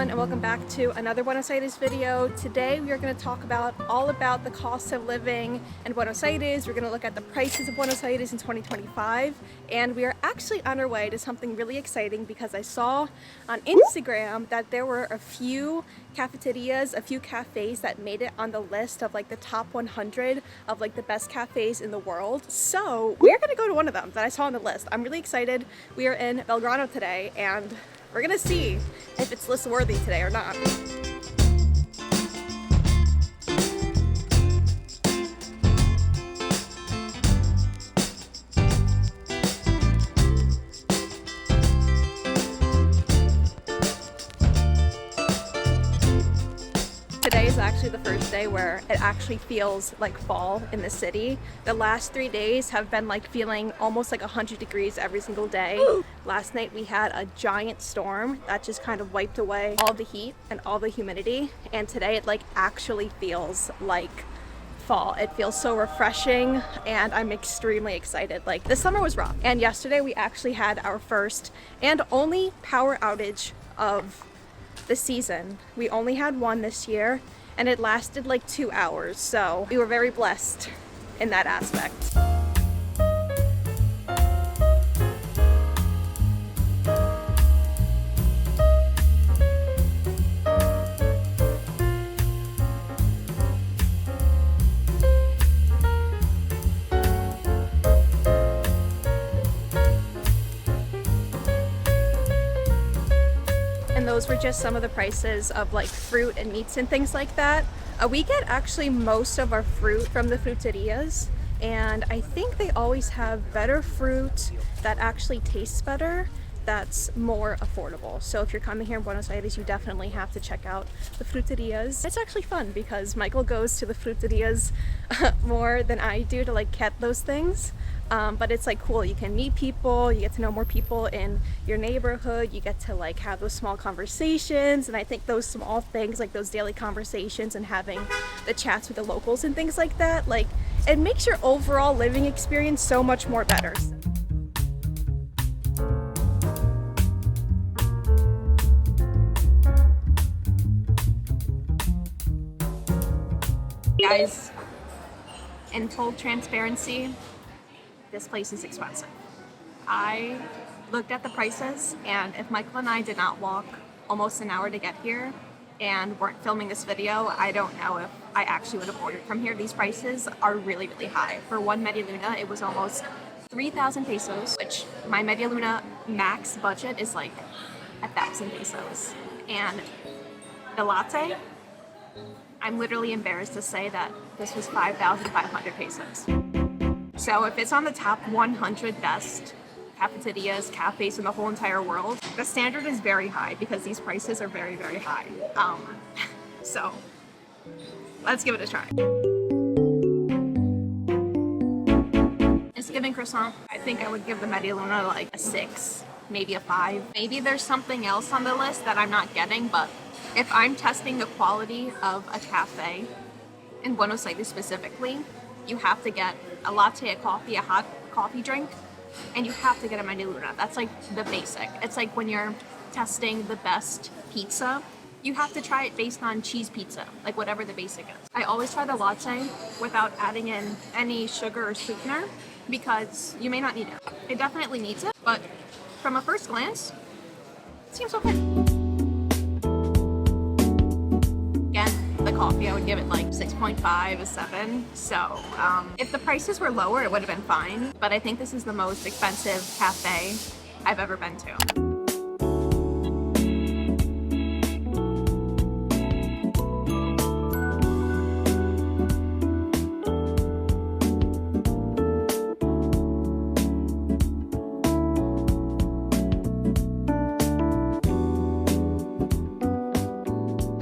everyone, and welcome back to another Buenos Aires video. Today we are going to talk about all about the cost of living in Buenos Aires. We're going to look at the prices of Buenos Aires in 2025, and we are actually on our way to something really exciting because I saw on Instagram that there were a few cafeterias, a few cafes that made it on the list of like the top 100 of like the best cafes in the world. So we're going to go to one of them that I saw on the list. I'm really excited. We are in Belgrano today, and we're gonna see if it's list worthy today or not. Today is actually the first day where it actually feels like fall in the city. The last 3 days have been like feeling almost like 100 degrees every single day. Last night we had a giant storm that just kind of wiped away all the heat and all the humidity, and today it like actually feels like fall. It feels so refreshing and I'm extremely excited. Like, the summer was rough, and yesterday we actually had our first and only power outage of the season. We only had one this year and it lasted like 2 hours, so we were very blessed in that aspect. And those were just some of the prices of like fruit and meats and things like that. We get actually most of our fruit from the fruterias, and I think they always have better fruit that actually tastes better, that's more affordable. So if you're coming here in Buenos Aires, you definitely have to check out the fruterias. It's actually fun because Michael goes to the fruterias more than I do to like get those things. But it's like cool, you can meet people, you get to know more people in your neighborhood, you get to like have those small conversations, and I think those small things, like those daily conversations and having the chats with the locals and things like that, like it makes your overall living experience so much more better. Guys, in full transparency, this place is expensive. I looked at the prices, and if Michael and I did not walk almost an hour to get here and weren't filming this video, I don't know if I actually would have ordered from here. These prices are really, really high. For one media luna, it was almost 3,000 pesos, which my media luna max budget is like 1,000 pesos. And the latte, I'm literally embarrassed to say that this was 5,500 pesos. So if it's on the top 100 best cafeterias, cafes in the whole entire world, the standard is very high because these prices are very, very high. So let's give it a try. It's giving croissant. I think I would give the media luna like a 6, maybe a 5. Maybe there's something else on the list that I'm not getting, but if I'm testing the quality of a cafe in Buenos Aires specifically, you have to get a latte, a coffee, a hot coffee drink, and you have to get a media luna. That's like the basic. It's like when you're testing the best pizza, you have to try it based on cheese pizza, like whatever the basic is. I always try the latte without adding in any sugar or sweetener because you may not need it. It definitely needs it, but from a first glance, it seems okay. The coffee, I would give it like 6.5, a 7. So if the prices were lower, it would have been fine. But I think this is the most expensive cafe I've ever been to.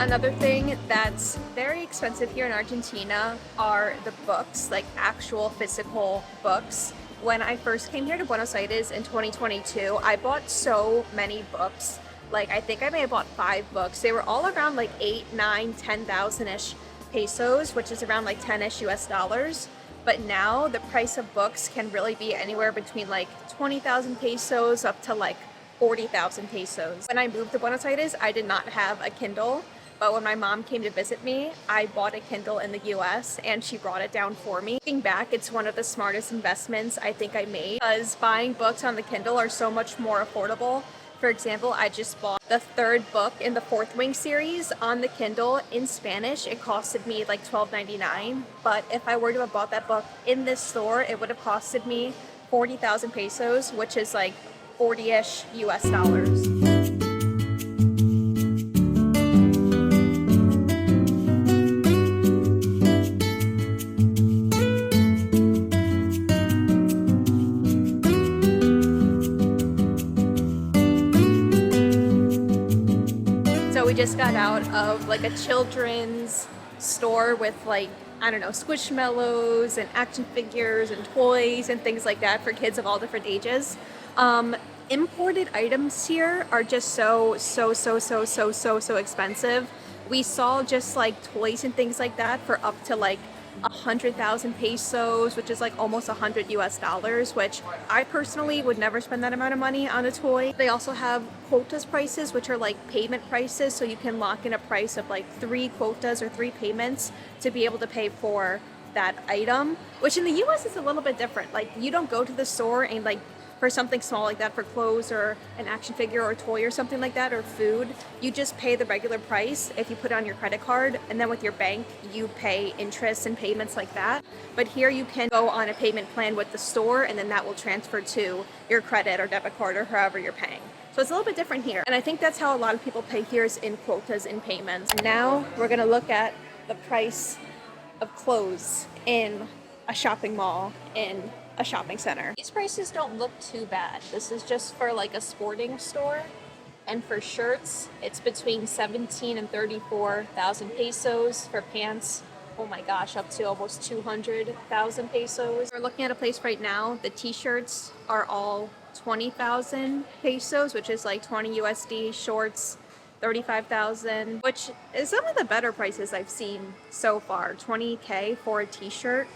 Another thing that's very expensive here in Argentina are the books, like actual physical books. When I first came here to Buenos Aires in 2022, I bought so many books. Like, I think I may have bought 5 books. They were all around like 8, 9, 10,000-ish pesos, which is around like 10-ish US dollars. But now the price of books can really be anywhere between like 20,000 pesos up to like 40,000 pesos. When I moved to Buenos Aires, I did not have a Kindle, but when my mom came to visit me, I bought a Kindle in the US and she brought it down for me. Looking back, it's one of the smartest investments I think I made, because buying books on the Kindle are so much more affordable. For example, I just bought the third book in the Fourth Wing series on the Kindle in Spanish. It costed me like $12.99, but if I were to have bought that book in this store, it would have costed me 40,000 pesos, which is like 40-ish US dollars. So we just got out of like a children's store with like, I don't know, squishmallows and action figures and toys and things like that for kids of all different ages. Imported items here are just so expensive. We saw just like toys and things like that for up to like 100,000 pesos, which is like almost 100 US dollars, which I personally would never spend that amount of money on a toy. They also have quotas prices, which are like payment prices, so you can lock in a price of like 3 quotas or 3 payments to be able to pay for that item, which in the US is a little bit different. Like, you don't go to the store and like for something small like that, for clothes or an action figure or a toy or something like that, or food, you just pay the regular price if you put it on your credit card, and then with your bank you pay interest and payments like that. But here you can go on a payment plan with the store, and then that will transfer to your credit or debit card or however you're paying. So it's a little bit different here, and I think that's how a lot of people pay here, is in quotas, in payments. Now we're gonna look at the price of clothes in a shopping mall in a shopping center. These prices don't look too bad. This is just for like a sporting store, and for shirts it's between 17 and 34,000 pesos. For pants, oh my gosh, up to almost 200,000 pesos. We're looking at a place right now, the t-shirts are all 20,000 pesos, which is like 20 USD. Shorts 35,000, which is some of the better prices I've seen so far. 20K for a t-shirt.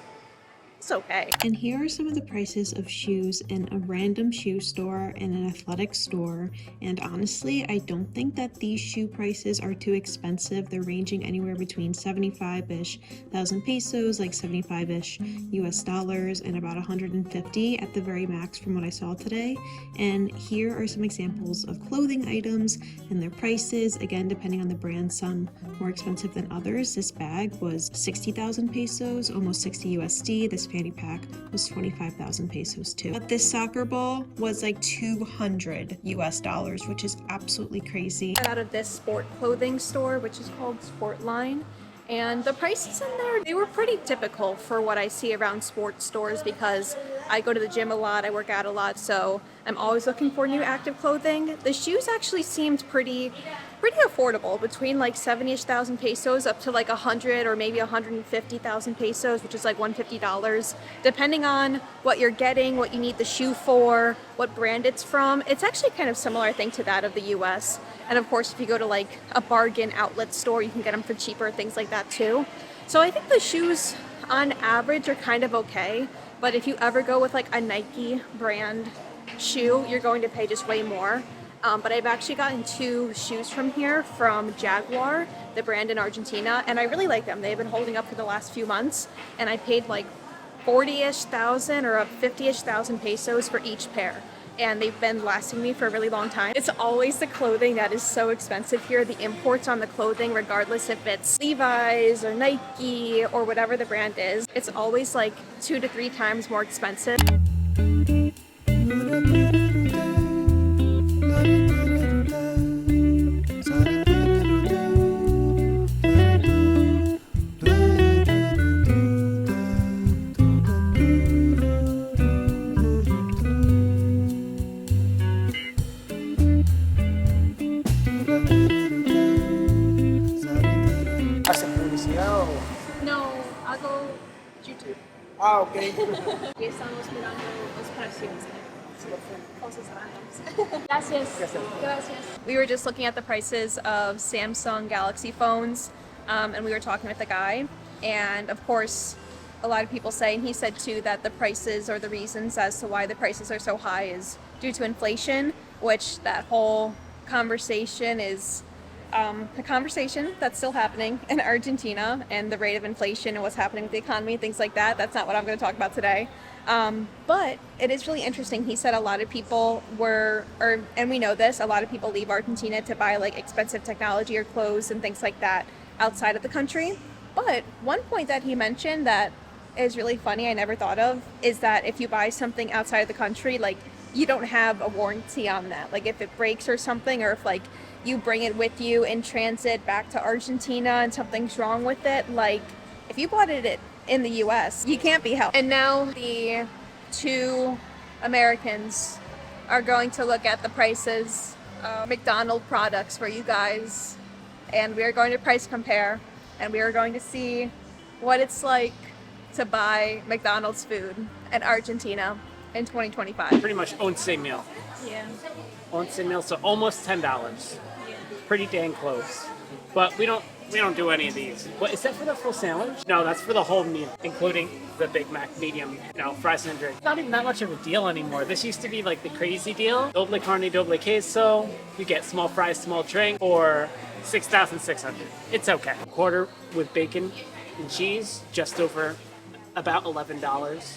It's okay. And here are some of the prices of shoes in a random shoe store and an athletic store. And honestly, I don't think that these shoe prices are too expensive. They're ranging anywhere between 75-ish thousand pesos, like 75-ish US dollars, and about 150 at the very max from what I saw today. And here are some examples of clothing items and their prices. Again, depending on the brand, some more expensive than others. This bag was 60,000 pesos, almost 60 USD. This fanny pack was 25,000 pesos too. But this soccer ball was like 200 US dollars, which is absolutely crazy. Out of this sport clothing store, which is called Sportline, and the prices in there, they were pretty typical for what I see around sports stores, because I go to the gym a lot, I work out a lot, so I'm always looking for new active clothing. The shoes actually seemed pretty affordable, between like 70-ish thousand pesos up to like 100 or maybe 150,000 pesos, which is like $150, depending on what you're getting, what you need the shoe for, what brand it's from. It's actually kind of similar, I think, to that of the US. And of course, if you go to like a bargain outlet store, you can get them for cheaper, things like that too. So I think the shoes on average are kind of okay, but if you ever go with like a Nike brand shoe, you're going to pay just way more. But I've actually gotten 2 shoes from here, from Jaguar, the brand in Argentina, and I really like them. They've been holding up for the last few months, and I paid like 40-ish thousand or 50-ish thousand pesos for each pair, and they've been lasting me for a really long time. It's always the clothing that is so expensive here, the imports on the clothing, regardless if it's Levi's or Nike or whatever the brand is. It's always like 2 to 3 times more expensive. No, hago YouTube. Ah, ok. Y estamos mirando los precios de cosas randoms. Gracias. Gracias. We were just looking at the prices of Samsung Galaxy phones, and we were talking with the guy, and of course a lot of people say, and he said too, that the prices, or the reasons as to why the prices are so high, is due to inflation, which that whole conversation is a conversation that's still happening in Argentina, and the rate of inflation and what's happening with the economy, things like that. That's not what I'm going to talk about today. But it is really interesting. He said a lot of people and we know this, a lot of people leave Argentina to buy like expensive technology or clothes and things like that outside of the country. But one point that he mentioned that is really funny, I never thought of, is that if you buy something outside of the country, like you don't have a warranty on that. Like if it breaks or something, or if like you bring it with you in transit back to Argentina and something's wrong with it, like if you bought it in the US, you can't be helped. And now the two Americans are going to look at the prices of McDonald's products for you guys, and we are going to price compare, and we are going to see what it's like to buy McDonald's food in Argentina in 2025. Pretty much once a meal. Yeah. Once a meal, so almost $10. Pretty dang close. But we don't do any of these. What is that for the full sandwich? No, that's for the whole meal, including the Big Mac medium, fries and drink. Not even that much of a deal anymore. This used to be like the crazy deal. Doble carne, doble queso. You get small fries, small drink, or 6,600. It's okay. Quarter with bacon and cheese, just over about $11.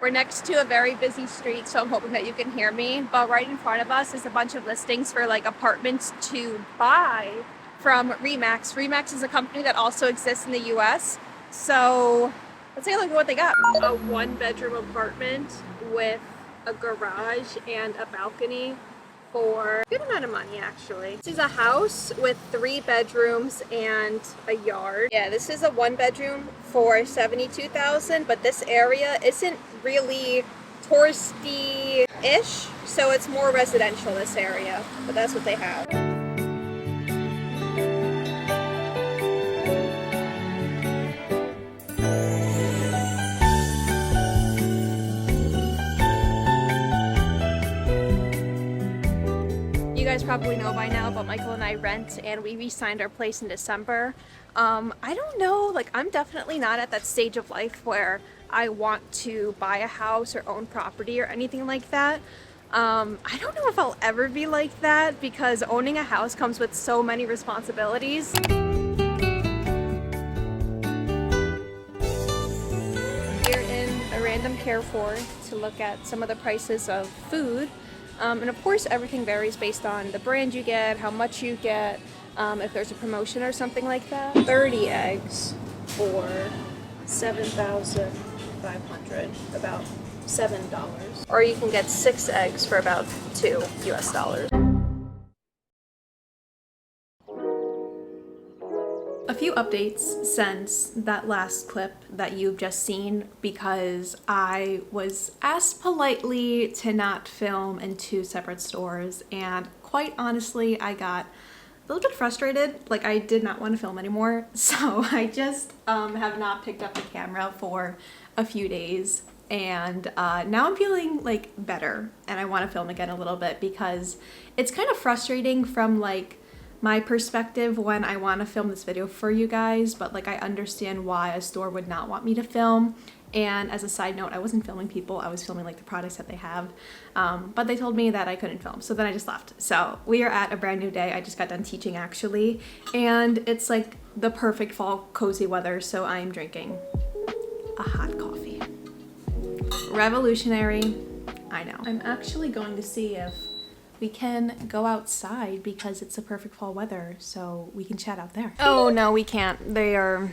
We're next to a very busy street, so I'm hoping that you can hear me. But right in front of us is a bunch of listings for like apartments to buy from Remax. Remax is a company that also exists in the US. So let's take a look at what they got. A 1-bedroom apartment with a garage and a balcony for a good amount of money, actually. This is a house with 3 bedrooms and a yard. Yeah, this is a 1-bedroom for $72,000, but this area isn't really touristy-ish, so it's more residential, this area, but that's what they have. You guys probably know by now, but Michael and I rent, and we re-signed our place in December. I don't know, like I'm definitely not at that stage of life where I want to buy a house or own property or anything like that. I don't know if I'll ever be like that, because owning a house comes with so many responsibilities. We're in a random Carrefour to look at some of the prices of food. And of course, everything varies based on the brand you get, how much you get, if there's a promotion or something like that. 30 eggs for $7,500, about $7. Or you can get 6 eggs for about $2 US. A few updates since that last clip that you've just seen, because I was asked politely to not film in 2 separate stores, and quite honestly I got a little bit frustrated. Like I did not want to film anymore, so I just have not picked up the camera for a few days, and now I'm feeling like better and I want to film again a little bit, because it's kind of frustrating from like my perspective when I want to film this video for you guys, but like I understand why a store would not want me to film. And as a side note, I wasn't filming people, I was filming like the products that they have, but they told me that I couldn't film, so then I just left. So we are at a brand new day. I just got done teaching actually, and it's like the perfect fall cozy weather, so I am drinking a hot coffee. Revolutionary, I know. I'm actually going to see if we can go outside because it's the perfect fall weather, so we can chat out there. Oh no, we can't. They are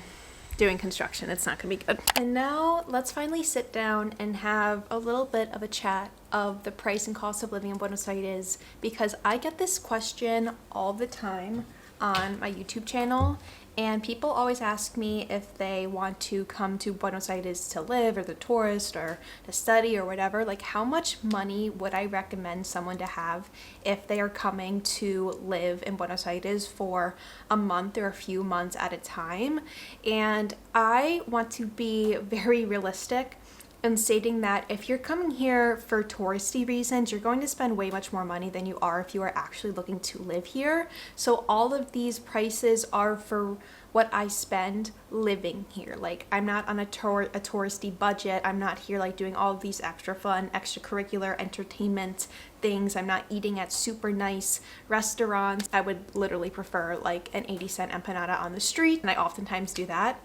doing construction. It's not gonna be good. And now let's finally sit down and have a little bit of a chat of the price and cost of living in Buenos Aires, because I get this question all the time on my YouTube channel, and people always ask me if they want to come to Buenos Aires to live or the tourist or to study or whatever, like how much money would I recommend someone to have if they are coming to live in Buenos Aires for a month or a few months at a time. And I want to be very realistic and stating that if you're coming here for touristy reasons, you're going to spend way much more money than you are if you are actually looking to live here. So all of these prices are for what I spend living here. Like, I'm not on a touristy budget. I'm not here like doing all of these extra fun, extracurricular entertainment things. I'm not eating at super nice restaurants. I would literally prefer like an 80-cent empanada on the street, and I oftentimes do that.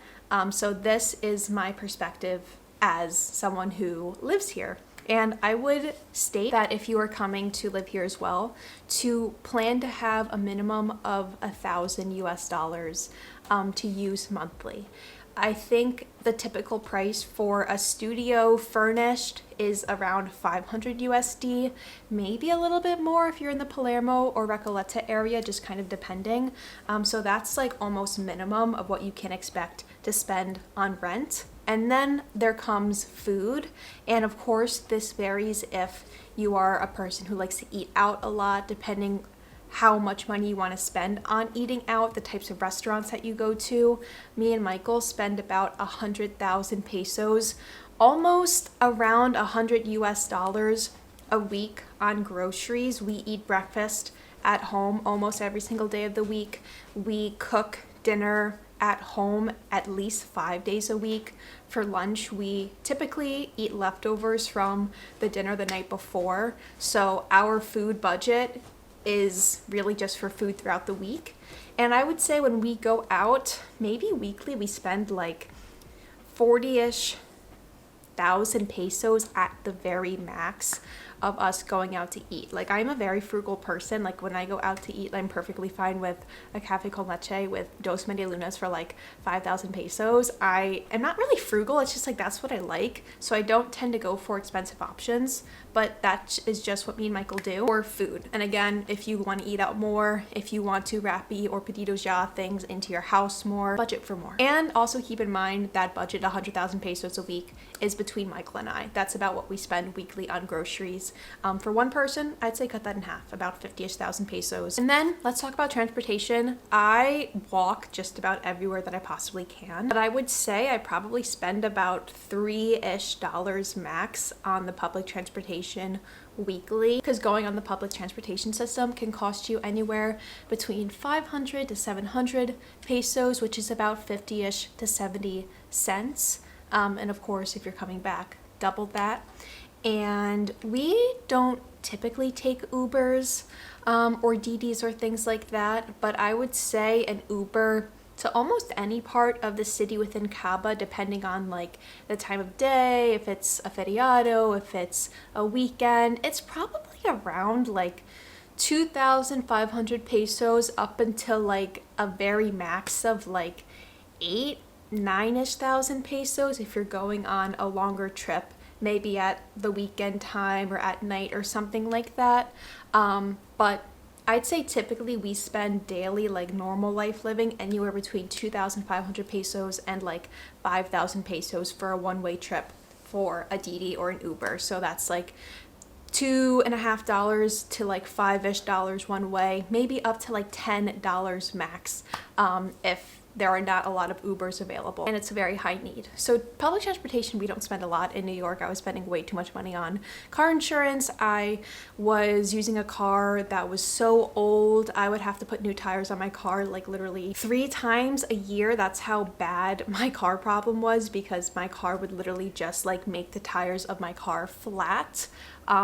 So this is my perspective as someone who lives here. And I would state that if you are coming to live here as well, to plan to have a minimum of $1,000 to use monthly. I think the typical price for a studio furnished is around 500 USD, maybe a little bit more if you're in the Palermo or Recoleta area, just kind of depending. So that's like almost minimum of what you can expect to spend on rent. And then there comes food. And of course, this varies if you are a person who likes to eat out a lot, depending how much money you want to spend on eating out, the types of restaurants that you go to. Me and Michael spend about 100,000 pesos, almost around 100 US dollars a week on groceries. We eat breakfast at home almost every single day of the week. We cook dinner at home at least 5 days a week. For lunch, we typically eat leftovers from the dinner the night before. So our food budget is really just for food throughout the week. And I would say when we go out, maybe weekly, we spend like 40-ish thousand pesos at the very max of us going out to eat. Like, I'm a very frugal person. Like, when I go out to eat, I'm perfectly fine with a cafe con leche with dos medialunas for like 5,000 pesos. I am not really frugal. It's just like, that's what I like. So I don't tend to go for expensive options, but that is just what me and Michael do. Or food. And again, if you want to eat out more, if you want to Rappi or Pedidos Ya things into your house more, budget for more. And also keep in mind that budget, 100,000 pesos a week, is between Michael and I. That's about what we spend weekly on groceries. For one person, I'd say cut that in half, about 50-ish thousand pesos. And then let's talk about transportation. I walk just about everywhere that I possibly can, but I would say I probably spend about $3-ish max on the public transportation weekly, because going on the public transportation system can cost you anywhere between 500 to 700 pesos, which is about 50-ish to 70 cents. And of course, if you're coming back, double that. And we don't typically take Ubers or DDs or things like that, but I would say an Uber to almost any part of the city within Caba, depending on like the time of day, if it's a feriado, if it's a weekend, it's probably around like 2,500 pesos up until like a very max of like 9-ish thousand pesos if you're going on a longer trip, maybe at the weekend time or at night or something like that. But I'd say typically we spend daily, like normal life living, anywhere between 2,500 pesos and like 5,000 pesos for a one-way trip for a DD or an Uber. So that's like $2.50 to like $5-ish one way, maybe up to like $10 max if there are not a lot of Ubers available and it's a very high need. So public transportation, we don't spend a lot. In New York, I was spending way too much money on car insurance. I was using a car that was so old, I would have to put new tires on my car like literally 3 times a year. That's how bad my car problem was, because my car would literally just like make the tires of my car flat.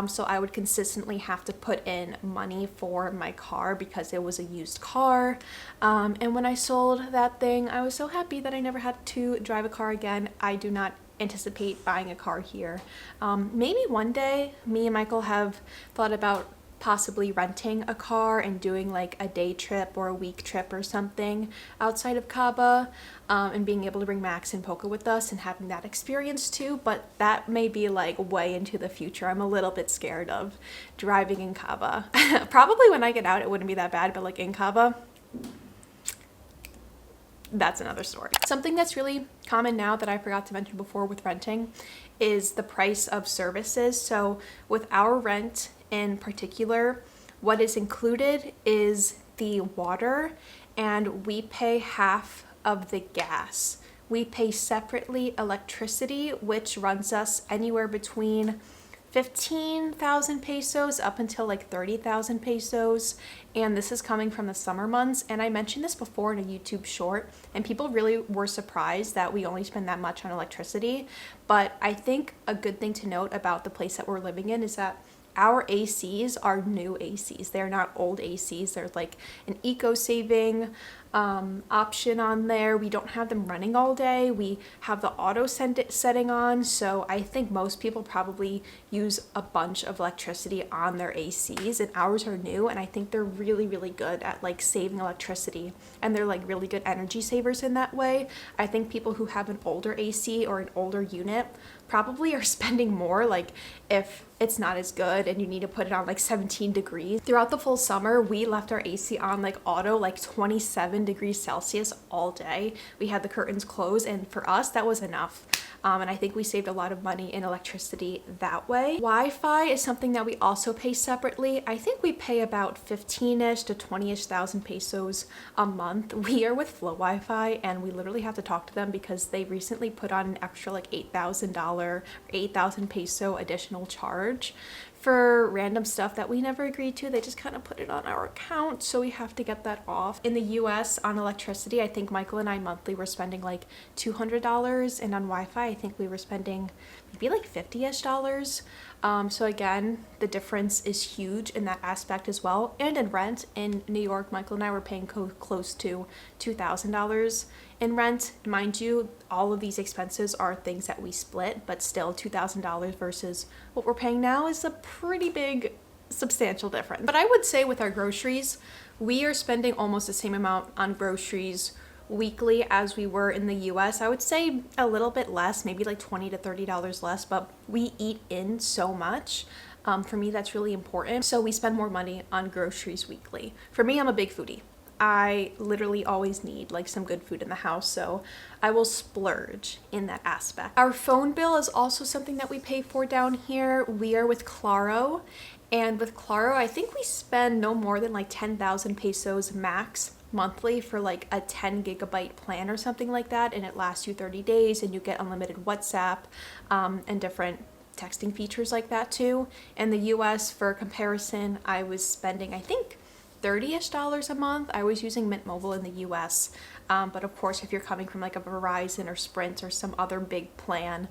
So I would consistently have to put in money for my car because it was a used car. And when I sold that thing, I was so happy that I never had to drive a car again. I do not anticipate buying a car here. Maybe one day. Me and Michael have thought about possibly renting a car and doing like a day trip or a week trip or something outside of Caba, and being able to bring Max and Poca with us and having that experience too, but that may be like way into the future. I'm a little bit scared of driving in Caba. Probably when I get out it wouldn't be that bad, but like in Caba, that's another story. Something that's really common now that I forgot to mention before with renting is the price of services. So with our rent in particular, what is included is the water, and we pay half of the gas, we pay separately electricity, which runs us anywhere between 15,000 pesos up until like 30,000 pesos. And this is coming from the summer months. And I mentioned this before in a YouTube short, and people really were surprised that we only spend that much on electricity. But I think a good thing to note about the place that we're living in is that our ACs are new ACs. They're not old ACs. There's like an eco-saving option on there. We don't have them running all day. We have the auto setting on. So I think most people probably use a bunch of electricity on their ACs, and ours are new. And I think they're really, really good at like saving electricity, and they're like really good energy savers in that way. I think people who have an older AC or an older unit probably are spending more, like if it's not as good and you need to put it on like 17 degrees. Throughout the full summer, we left our AC on like auto, like 27 degrees Celsius all day. We had the curtains closed, and for us, that was enough. And I think we saved a lot of money in electricity that way. Wi-Fi is something that we also pay separately. I think we pay about 15-ish to 20-ish thousand pesos a month. We are with Flow Wi-Fi, and we literally have to talk to them because they recently put on an extra like $8,000, 8,000 peso additional charge for random stuff that we never agreed to. They just kind of put it on our account, so we have to get that off. In the US on electricity, I think Michael and I monthly were spending like $200, and on Wi-Fi I think we were spending maybe like $50-ish. So again, the difference is huge in that aspect as well. And in rent in New York, Michael and I were paying close to $2,000 in rent. Mind you, all of these expenses are things that we split, but still $2,000 versus what we're paying now is a pretty big, substantial difference. But I would say with our groceries, we are spending almost the same amount on groceries weekly as we were in the US. I would say a little bit less, maybe like $20 to $30 less, but we eat in so much. For me, that's really important. So we spend more money on groceries weekly. For me, I'm a big foodie. I literally always need like some good food in the house, so I will splurge in that aspect. Our phone bill is also something that we pay for down here. We are with Claro, and with Claro, I think we spend no more than like 10,000 pesos max monthly for like a 10 gigabyte plan or something like that, and it lasts you 30 days and you get unlimited WhatsApp and different texting features like that too. In the US, for comparison, I was spending I think $30-ish a month. I was using Mint Mobile in the US, but of course if you're coming from like a Verizon or Sprint or some other big plan,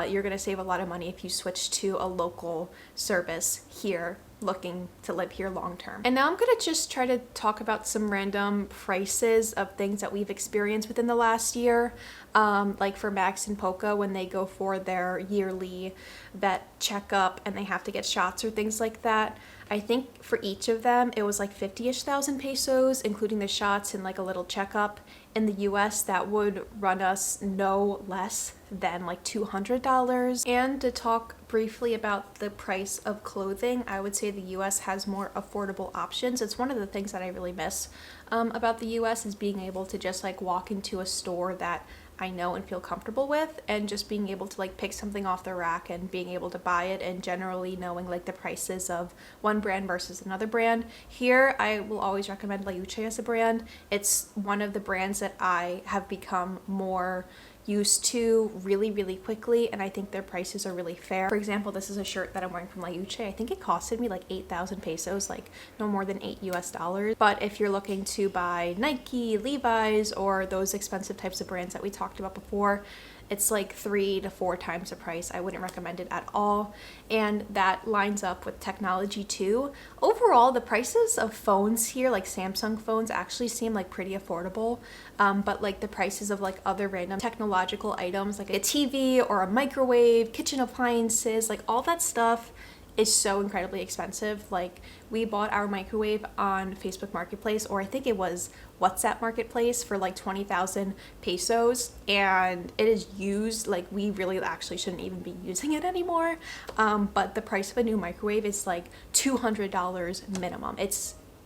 you're gonna save a lot of money if you switch to a local service here looking to live here long term. And now I'm gonna just try to talk about some random prices of things that we've experienced within the last year. Like for Max and Poca, when they go for their yearly vet checkup and they have to get shots or things like that, I think for each of them it was like 50-ish thousand pesos, including the shots and like a little checkup. In the US, that would run us no less than like $200. And to talk briefly about the price of clothing, I would say the US has more affordable options. It's one of the things that I really miss about the US, is being able to just like walk into a store that I know and feel comfortable with, and just being able to like pick something off the rack and being able to buy it, and generally knowing like the prices of one brand versus another brand. Here, I will always recommend La Uche as a brand. It's one of the brands that I have become more used to really, really quickly, and I think their prices are really fair. For example, this is a shirt that I'm wearing from La Uche. I think it costed me like 8,000 pesos, like no more than $8. But if you're looking to buy Nike, Levi's, or those expensive types of brands that we talked about before, it's like 3 to 4 times the price. I wouldn't recommend it at all. And that lines up with technology too. Overall, the prices of phones here, like Samsung phones, actually seem like pretty affordable. But like the prices of like other random technological items, like a TV or a microwave, kitchen appliances, like all that stuff is so incredibly expensive. Like we bought our microwave on Facebook Marketplace, or I think it was WhatsApp Marketplace, for like 20,000 pesos, and it is used. Like we really actually shouldn't even be using it anymore. But the price of a new microwave is like $200 minimum.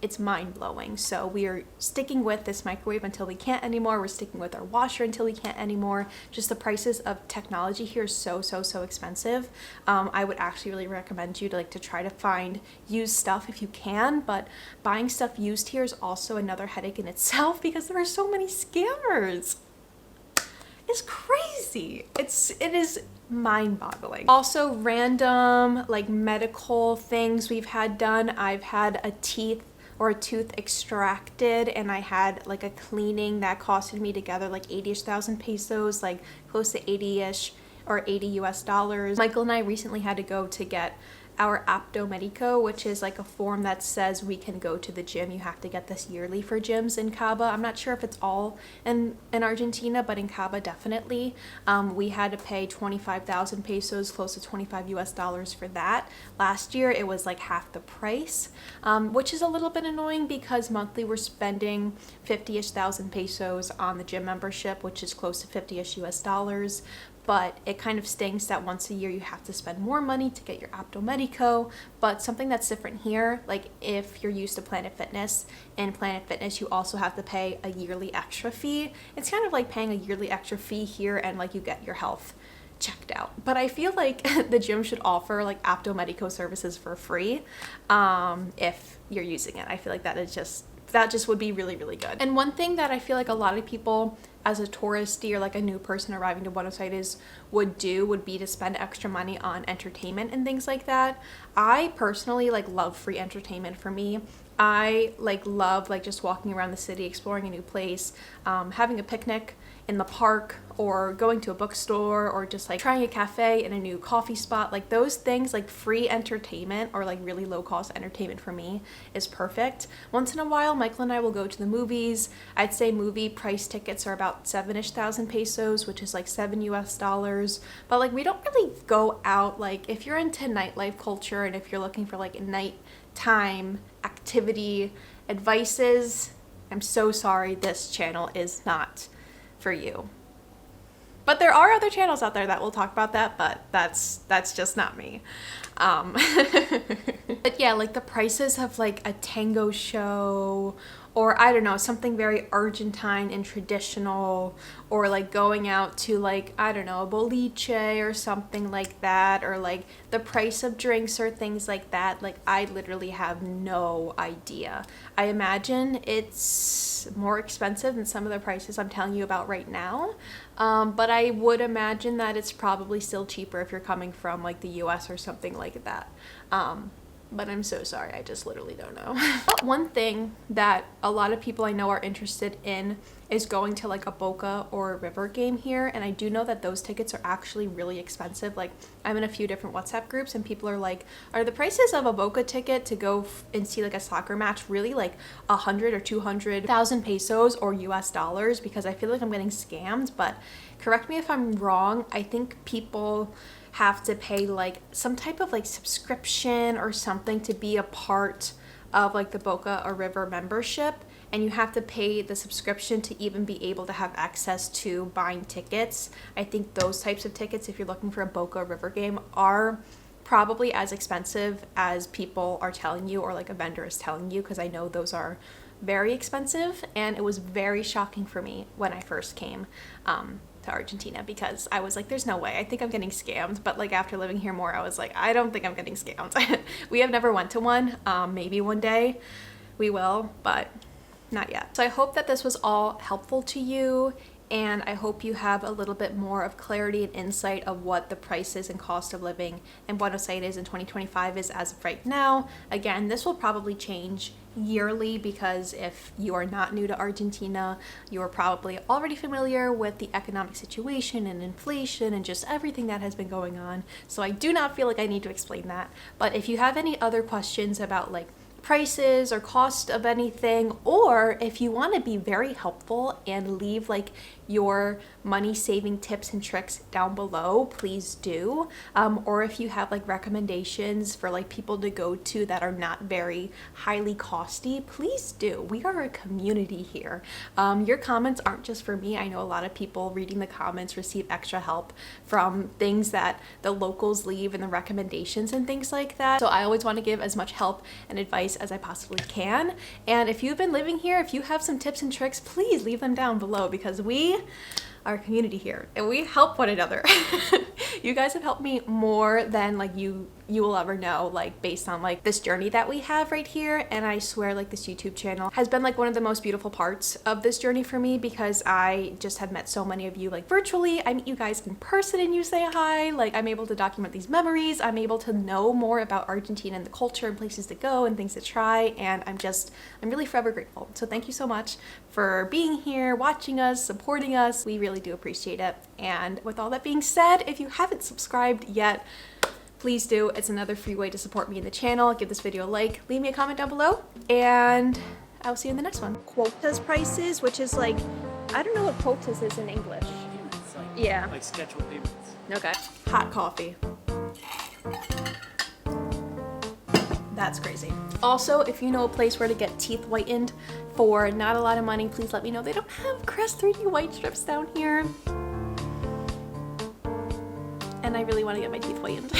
It's mind-blowing. So we are sticking with this microwave until we can't anymore. We're sticking with our washer until we can't anymore. Just the prices of technology here is so expensive. I would actually really recommend you to try to find used stuff if you can, but buying stuff used here is also another headache in itself because there are so many scammers. is crazy. It is mind-boggling. Also random like medical things we've had done. I've had a tooth extracted, and I had like a cleaning that costed me together like 80,000 pesos, like close to 80-ish or 80 US dollars. Michael and I recently had to go to get our apto medico, which is like a form that says we can go to the gym. You have to get this yearly for gyms in Cabo. I'm not sure if it's all in Argentina, but in Cabo definitely. We had to pay 25,000 pesos, close to 25 US dollars for that. Last year it was like half the price, which is a little bit annoying because monthly we're spending 50-ish thousand pesos on the gym membership, which is close to 50-ish US dollars. But it kind of stinks that once a year you have to spend more money to get your apto medico. But something that's different here, like if you're used to Planet Fitness, in Planet Fitness you also have to pay a yearly extra fee. It's kind of like paying a yearly extra fee here, and like you get your health checked out. But I feel like the gym should offer like apto medico services for free if you're using it. I feel like that just would be really, really good. And one thing that I feel like a lot of people as a touristy or like a new person arriving to Buenos Aires would be to spend extra money on entertainment and things like that. I personally like love free entertainment. For me, I like love like just walking around the city, exploring a new place, having a picnic in the park, or going to a bookstore, or just like trying a cafe in a new coffee spot. Like those things, like free entertainment or like really low cost entertainment for me is perfect. Once in a while, Michael and I will go to the movies. I'd say movie price tickets are about 7-ish thousand pesos, which is like 7 US dollars. But like we don't really go out. Like if you're into nightlife culture and if you're looking for like nighttime activity advices, I'm so sorry, this channel is not for you. But there are other channels out there that will talk about that, but that's just not me. But yeah, like the prices of like a tango show, or I don't know, something very Argentine and traditional, or like going out to like, I don't know, a boliche or something like that, or like the price of drinks or things like that. Like I literally have no idea. I imagine it's more expensive than some of the prices I'm telling you about right now. But I would imagine that it's probably still cheaper if you're coming from like the US or something like that. But I'm so sorry, I just literally don't know. One thing that a lot of people I know are interested in is going to like a Boca or a River game here, and I do know that those tickets are actually really expensive. Like I'm in a few different WhatsApp groups and people are like, are the prices of a Boca ticket to go and see like a soccer match really like 100 or 200,000 pesos or US dollars? Because I feel like I'm getting scammed, but correct me if I'm wrong. I think people have to pay like some type of like subscription or something to be a part of like the Boca or River membership, and you have to pay the subscription to even be able to have access to buying tickets. I think those types of tickets, if you're looking for a Boca or River game, are probably as expensive as people are telling you, or like a vendor is telling you, because I know those are very expensive. And it was very shocking for me when I first came to Argentina, because I was like, there's no way, I think I'm getting scammed. But like after living here more, I was like, I don't think I'm getting scammed. We have never went to one. Maybe one day we will, but not yet. So I hope that this was all helpful to you, and I hope you have a little bit more of clarity and insight of what the prices and cost of living in Buenos Aires in 2025 is as of right now. Again, this will probably change yearly, because if you are not new to Argentina, you are probably already familiar with the economic situation and inflation and just everything that has been going on. So I do not feel like I need to explain that. But if you have any other questions about like prices or cost of anything, or if you want to be very helpful and leave like your money saving tips and tricks down below, please do. Or if you have like recommendations for like people to go to that are not very highly costly, please do. We are a community here. Your comments aren't just for me. I know a lot of people reading the comments receive extra help from things that the locals leave and the recommendations and things like that. So I always want to give as much help and advice as I possibly can. And if you've been living here, if you have some tips and tricks, please leave them down below, because we are a community here and we help one another. You guys have helped me more than like you you will ever know, like based on like this journey that we have right here. And I swear like this YouTube channel has been like one of the most beautiful parts of this journey for me, because I just have met so many of you like virtually. I meet you guys in person and you say hi. Like I'm able to document these memories. I'm able to know more about Argentina and the culture and places to go and things to try. And I'm really forever grateful. So thank you so much for being here, watching us, supporting us. We really do appreciate it. And with all that being said, if you haven't subscribed yet, please do. It's another free way to support me in the channel. Give this video a like, leave me a comment down below, and I'll see you in the next one. Quotas prices, which is like, I don't know what quotas is in English. It's like, Yeah. like scheduled payments. Okay. Hot coffee. That's crazy. Also, if you know a place where to get teeth whitened for not a lot of money, please let me know. They don't have Crest 3D white strips down here. And I really want to get my teeth whitened.